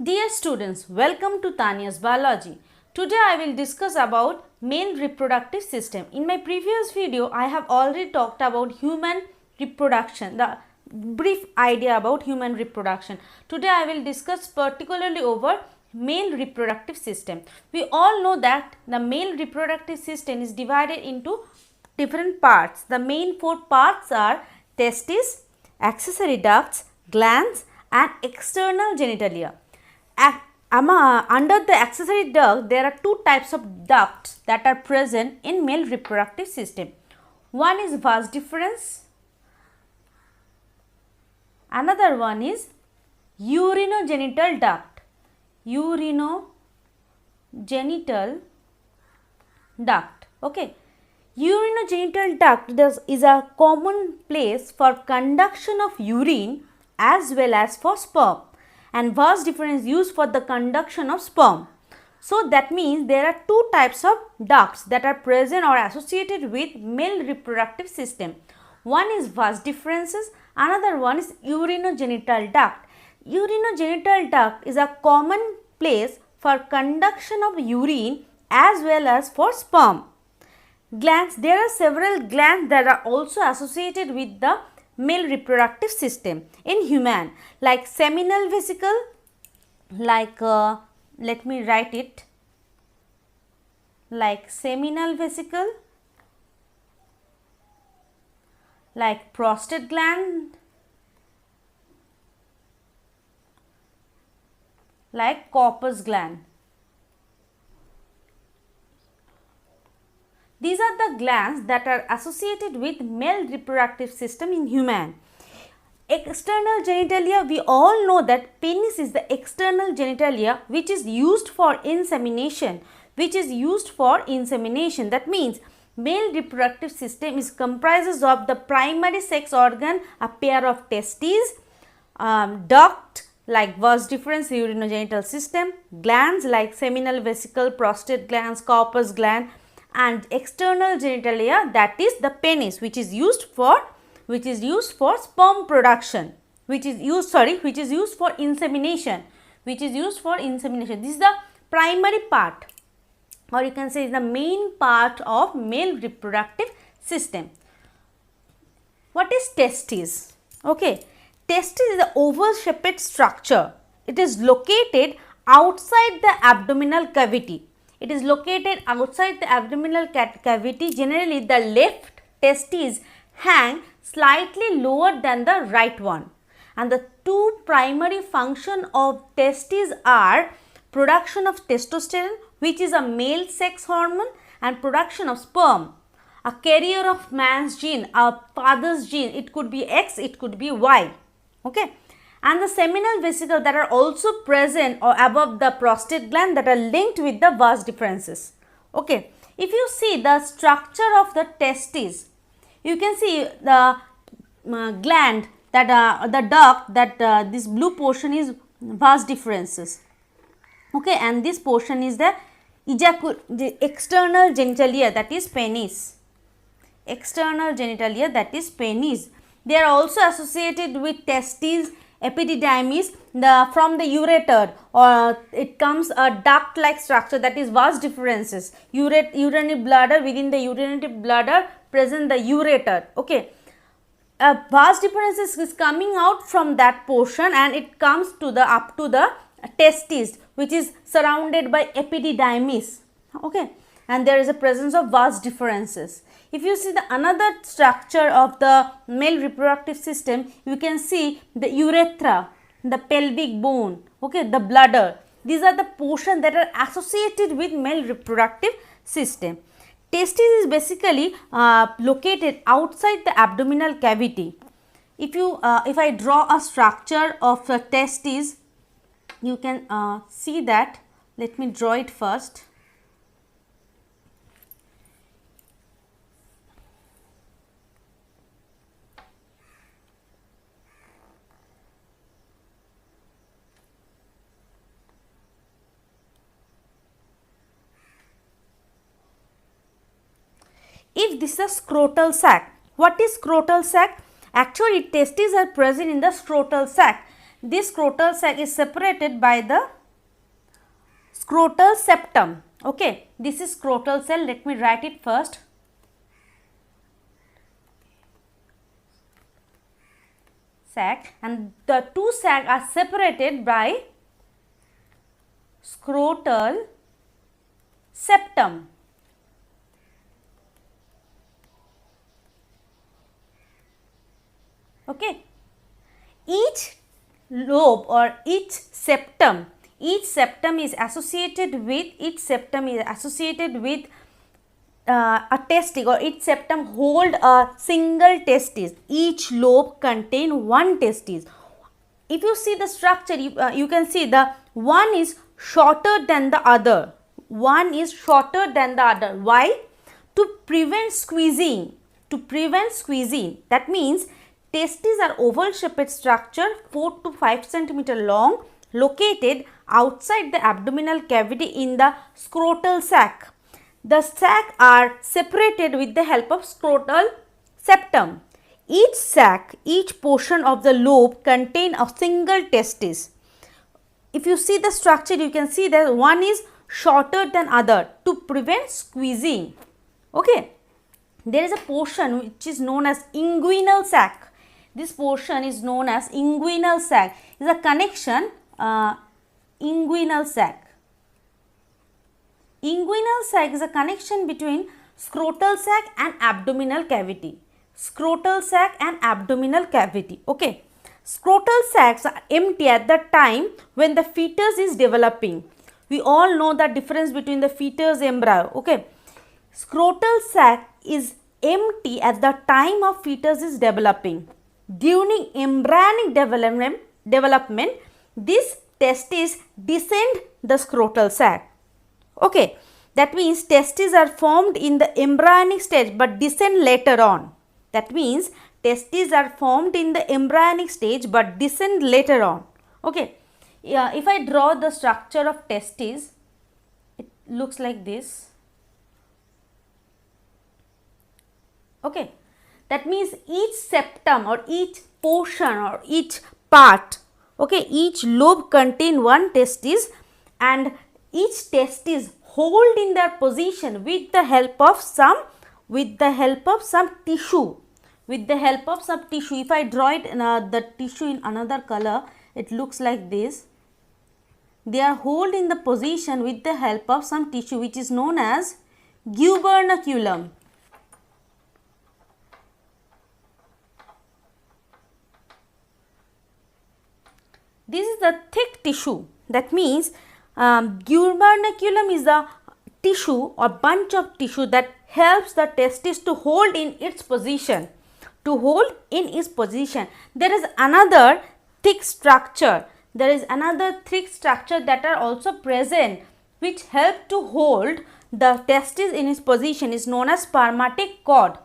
Dear students, welcome to Tanya's Biology. Today I will discuss about male reproductive system. In my previous video, I have already talked about human reproduction, the brief idea about human reproduction. Today I will discuss particularly over male reproductive system. We all know that the male reproductive system is divided into different parts. The main four parts are testes, accessory ducts, glands and external genitalia. Under the accessory duct, there are two types of ducts that are present in male reproductive system. One is vas deferens, another one is urinogenital duct. Urinogenital duct. Okay. Urinogenital duct is a common place for conduction of urine as well as for sperm, and vas deferens used for the conduction of sperm. So that means there are two types of ducts that are present or associated with male reproductive system. One is vas deferens, another one is urinogenital duct. Urinogenital duct is a common place for conduction of urine as well as for sperm. Glands, there are several glands that are also associated with the male reproductive system in human, like seminal vesicle, like let me write it, like seminal vesicle, like prostate gland, like corpus gland. These are the glands that are associated with male reproductive system in human. External genitalia, we all know that penis is the external genitalia which is used for insemination. That means male reproductive system is comprises of the primary sex organ, a pair of testes, duct like vas deferens, urinogenital system, glands like seminal vesicle, prostate glands, corpus gland, and external genitalia, that is the penis, which is used for sperm production, which is used for insemination. This is the primary part, or you can say is the main part of male reproductive system. What is testes? Okay, testis is the oval shaped structure. It is located outside the abdominal cavity. Generally, the left testes hang slightly lower than the right one. And the two primary functions of testes are production of testosterone, which is a male sex hormone, and production of sperm, a carrier of man's gene, a father's gene. It could be X, it could be Y. Okay. And the seminal vesicle that are also present or above the prostate gland that are linked with the vas deferens. Okay. If you see the structure of the testes, you can see the gland that the duct that this blue portion is vas deferens. Okay, and this portion is the external genitalia, that is penis. They are also associated with testes, epididymis, from the ureter, or it comes a duct like structure, that is vas deferens. Urinary bladder, within the urinary bladder present the ureter. Okay, vas deferens is coming out from that portion and it comes to the up to the testes, which is surrounded by epididymis. Okay, and there is a presence of vas deferens. If you see the another structure of the male reproductive system, you can see the urethra, the pelvic bone, okay, the bladder. These are the portions that are associated with male reproductive system. Testes is basically located outside the abdominal cavity. If I draw a structure of the testes, you can see that. Let me draw it first. If this is a scrotal sac, what is scrotal sac? Actually, testes are present in the scrotal sac. this scrotal sac is separated by the scrotal septum. Okay, this is scrotal cell. Let me write it first. Sac, and the two sac are separated by scrotal septum. Okay, each lobe or each septum is associated with a testis, or each septum hold a single testis. Each lobe contain one testis. If you see the structure, you can see the one is shorter than the other. One is shorter than the other. Why? To prevent squeezing. That means testes are oval shaped structure 4 to 5 cm long, located outside the abdominal cavity in the scrotal sac. The sac are separated with the help of scrotal septum. Each portion of the lobe contain a single testis. If you see the structure, you can see that one is shorter than other to prevent squeezing. Okay, there is a portion which is known as inguinal sac. This portion is known as inguinal sac. Is a connection. Inguinal sac. Inguinal sac is a connection between scrotal sac and abdominal cavity. Scrotal sac and abdominal cavity. Okay. Scrotal sacs are empty at the time when the fetus is developing. We all know the difference between the fetus embryo. Okay. Scrotal sac is empty at the time of fetus is developing. During embryonic development, this testes descend the scrotal sac. Okay, that means testes are formed in the embryonic stage but descend later on. That means testes are formed in the embryonic stage but descend later on. Okay, yeah, if I draw the structure of testes, it looks like this. Okay. That means each septum or each portion or each part, okay, each lobe contain one testis, and each testis hold in their position with the help of some tissue. If I draw it the tissue in another color, it looks like this. They are held in the position with the help of some tissue which is known as gubernaculum. This is the thick tissue. That means gubernaculum is a tissue or bunch of tissue that helps the testis to hold in its position. There is another thick structure. That are also present which help to hold the testis in its position, is known as spermatic cord.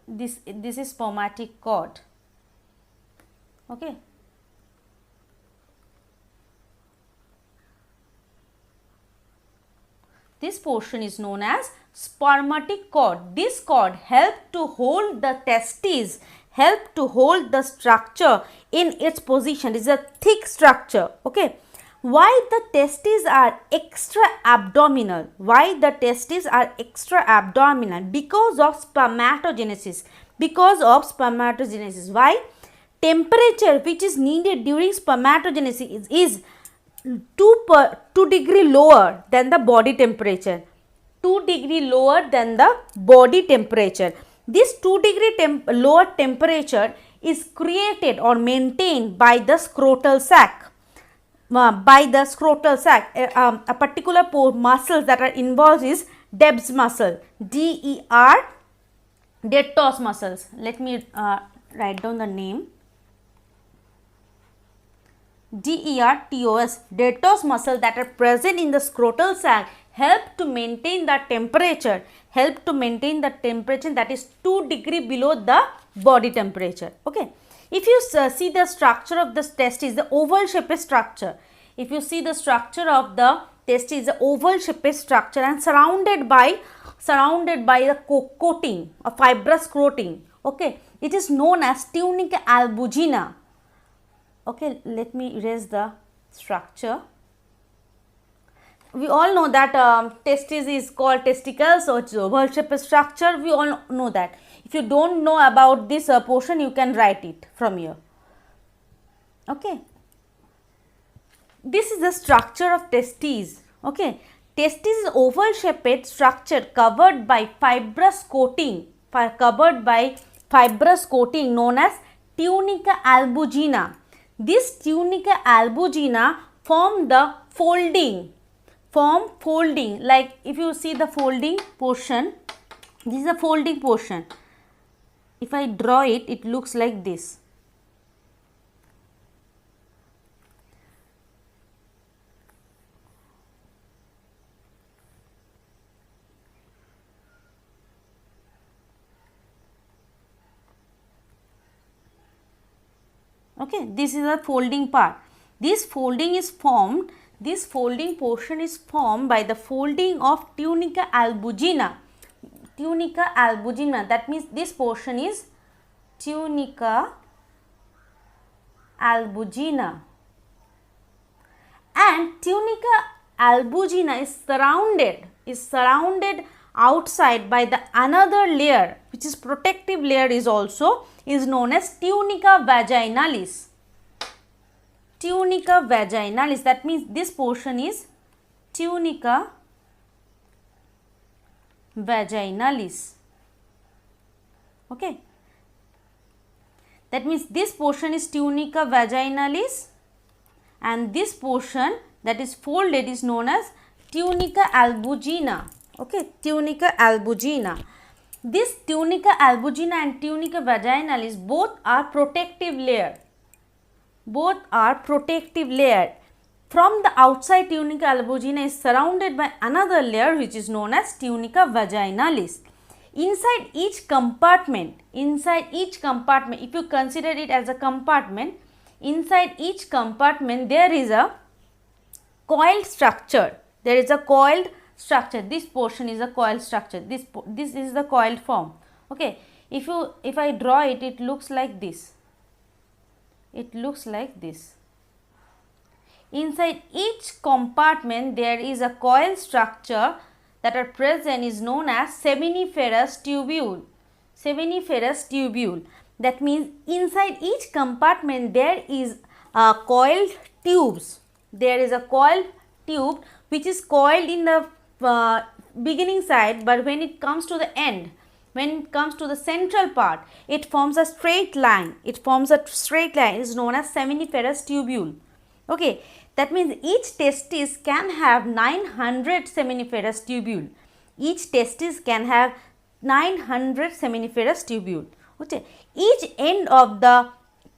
This is spermatic cord. Okay. This portion is known as spermatic cord. This cord helps to hold the testes, hold the structure in its position. It is a thick structure. Okay. Why the testes are extra abdominal? Because of spermatogenesis. Why? Temperature which is needed during spermatogenesis is 2 degree lower than the body temperature. 2 degree lower than the body temperature. This 2 degree lower temperature is created or maintained by the scrotal sac. A particular muscles that are involved is Deb's muscle. D-E-R, Detos muscles. Let me write down the name. DERTOS, Detos muscle that are present in the scrotal sac help to maintain the temperature, that is 2 degree below the body temperature. Okay. If you see the structure of the testis, the oval shaped structure. If you see the structure of the testis, the oval shaped structure and surrounded by a coating, a fibrous coating. Okay. It is known as tunica albuginea. Okay, let me erase the structure. We all know that testes is called testicle, so it's oval shaped structure. We all know that. If you don't know about this portion, you can write it from here. Okay. This is the structure of testes. Okay. Testis is oval shaped structure covered by fibrous coating, known as tunica albuginea. This tunica albuginea form folding, like if you see the folding portion, this is a folding portion. If I draw it, it looks like this. Okay, this is a folding part. This folding portion is formed by the folding of tunica albuginea. That means this portion is tunica albuginea, and tunica albuginea is surrounded outside by the another layer, which is protective layer, is known as tunica vaginalis. That means this portion is tunica vaginalis. Okay, that means this portion is tunica vaginalis, and this portion that is folded is known as tunica albuginea. Okay, tunica albuginea. This tunica albuginea and tunica vaginalis both are protective layer. From the outside, tunica albuginea is surrounded by another layer which is known as tunica vaginalis. Inside each compartment, if you consider it as a compartment, inside each compartment there is a coiled structure. This portion is a coiled structure. This is the coiled form. Okay, if I draw it, it looks like this. Inside each compartment there is a coil structure that are present, is known as seminiferous tubule. That means inside each compartment there is a coiled tubes. There is a coiled tube which is coiled in the beginning side, but when it comes to the end, when it comes to the central part, it forms a straight line. It is known as seminiferous tubule. Okay, that means each testis can have 900 seminiferous tubule. Okay, each end of the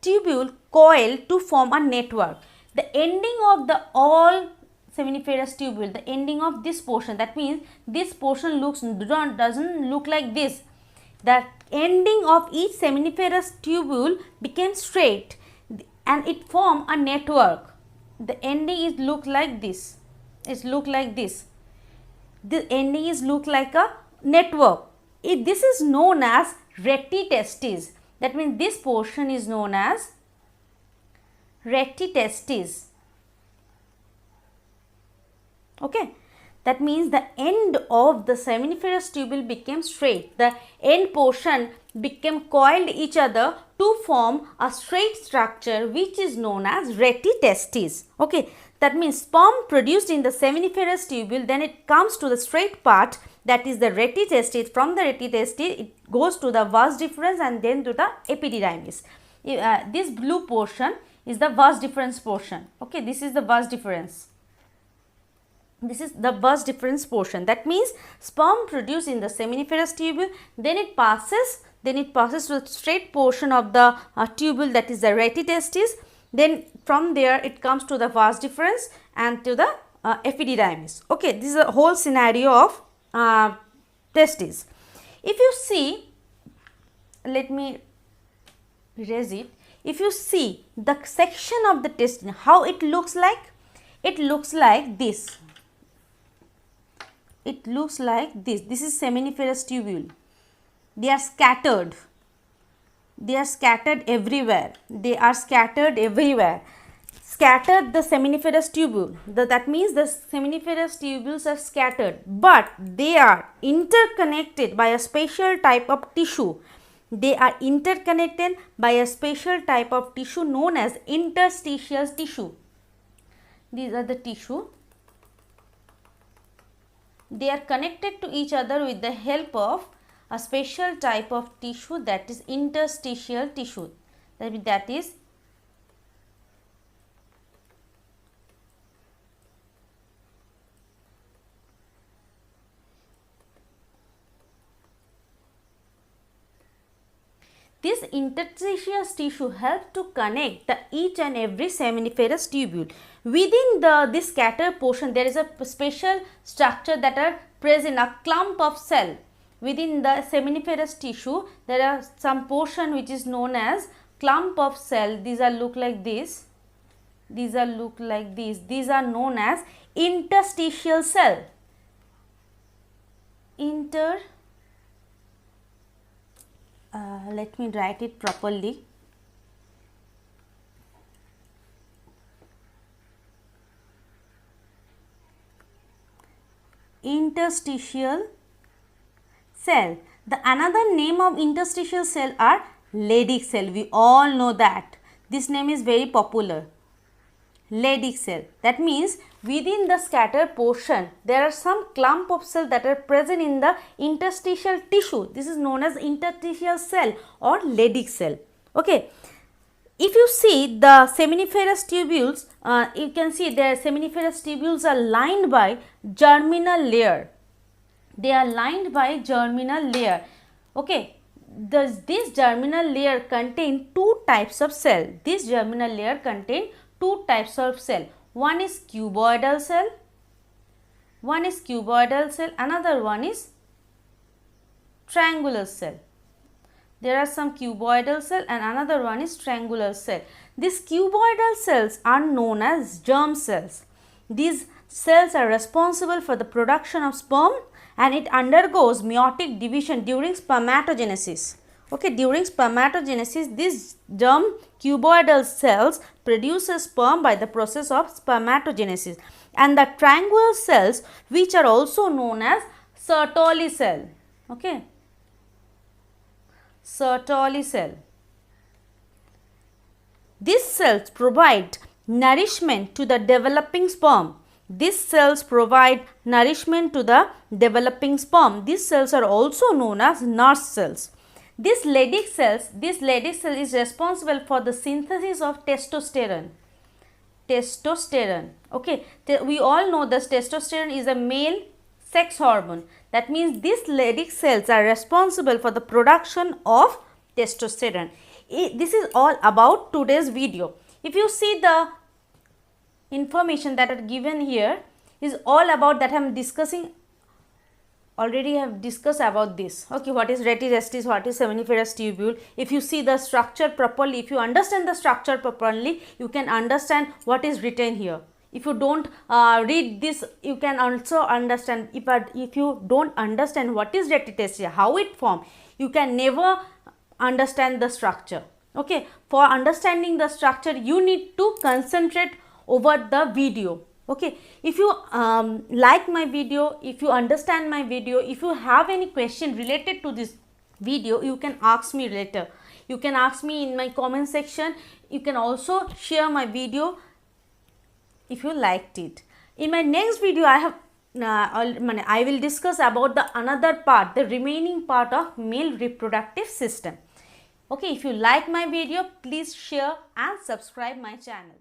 tubule coil to form a network. The ending of the all seminiferous tubule, the ending of this portion, that means this portion doesn't look like this. The ending of each seminiferous tubule became straight and it formed a network. The ending is look like this. The ending is look like a network. This is known as rete testis. That means this portion is known as rete testis. Okay, that means the end of the seminiferous tubule became straight. The end portion became coiled each other to form a straight structure which is known as rete testis. Okay, that means sperm produced in the seminiferous tubule, then it comes to the straight part, that is the rete testis. From the rete testis it goes to the vas deferens and then to the epididymis. This blue portion is the vas deferens portion. Okay, this is the vas deferens. This is the vas deferens portion. That means sperm produced in the seminiferous tubule, then it passes to the straight portion of the tubule, that is the rete testis. Then from there it comes to the vas deferens and to the epididymis. Okay, this is a whole scenario of testis. If you see, let me erase it. If you see the section of the testis, how it looks like? It looks like this. This is seminiferous tubule. They are scattered. they are scattered everywhere. They are scattered everywhere. Scattered the seminiferous tubule. That means the seminiferous tubules are scattered, but they are interconnected by a special type of tissue. They are interconnected by a special type of tissue known as interstitial tissue. These are the tissue. They are connected to each other with the help of a special type of tissue, that is interstitial tissue. That is this interstitial tissue helps to connect the each and every seminiferous tubule. Within this scattered portion, there is a special structure that are present, a clump of cell. Within the seminiferous tissue, there are some portion which is known as clump of cell. These are look like this. These are look like this. These are known as interstitial cell. Let me write it properly. Interstitial cell. The another name of interstitial cell are Leydig cell. We all know that. This name is very popular. Leydig cell. That means within the scattered portion, there are some clump of cells that are present in the interstitial tissue. This is known as interstitial cell or Leydig cell. Okay. If you see the seminiferous tubules, you can see the seminiferous tubules are lined by germinal layer. They are lined by germinal layer. Okay. This germinal layer contain two types of cell. This germinal layer contain two types of cell. One is cuboidal cell. One is cuboidal cell. Another one is triangular cell. There are some cuboidal cell and another one is triangular cell. These cuboidal cells are known as germ cells. These cells are responsible for the production of sperm and it undergoes meiotic division during spermatogenesis. Okay, during spermatogenesis, these germ cuboidal cells produce a sperm by the process of spermatogenesis, and the triangular cells, which are also known as Sertoli cell. Okay, Sertoli cell. These cells provide nourishment to the developing sperm. These cells provide nourishment to the developing sperm. These cells are also known as nurse cells. This Leydig cell is responsible for the synthesis of testosterone. Testosterone. Okay, we all know that testosterone is a male sex hormone. That means these Leydig cells are responsible for the production of testosterone. This is all about today's video. If you see the information that are given here, is all about that I am discussing. Already I have discussed about this. Okay, what is rete testis, what is seminiferous tubule. If you see the structure properly, if you understand the structure properly, you can understand what is written here. If you don't read this, you can also understand. If you don't understand what is rete testis, how it form, you can never understand the structure. Okay, for understanding the structure, you need to concentrate over the video. Okay, if you like my video, if you understand my video, if you have any question related to this video, you can ask me later. You can ask me in my comment section. You can also share my video if you liked it. In my next video, I will discuss about the another part, the remaining part of male reproductive system. Okay, if you like my video, please share and subscribe my channel.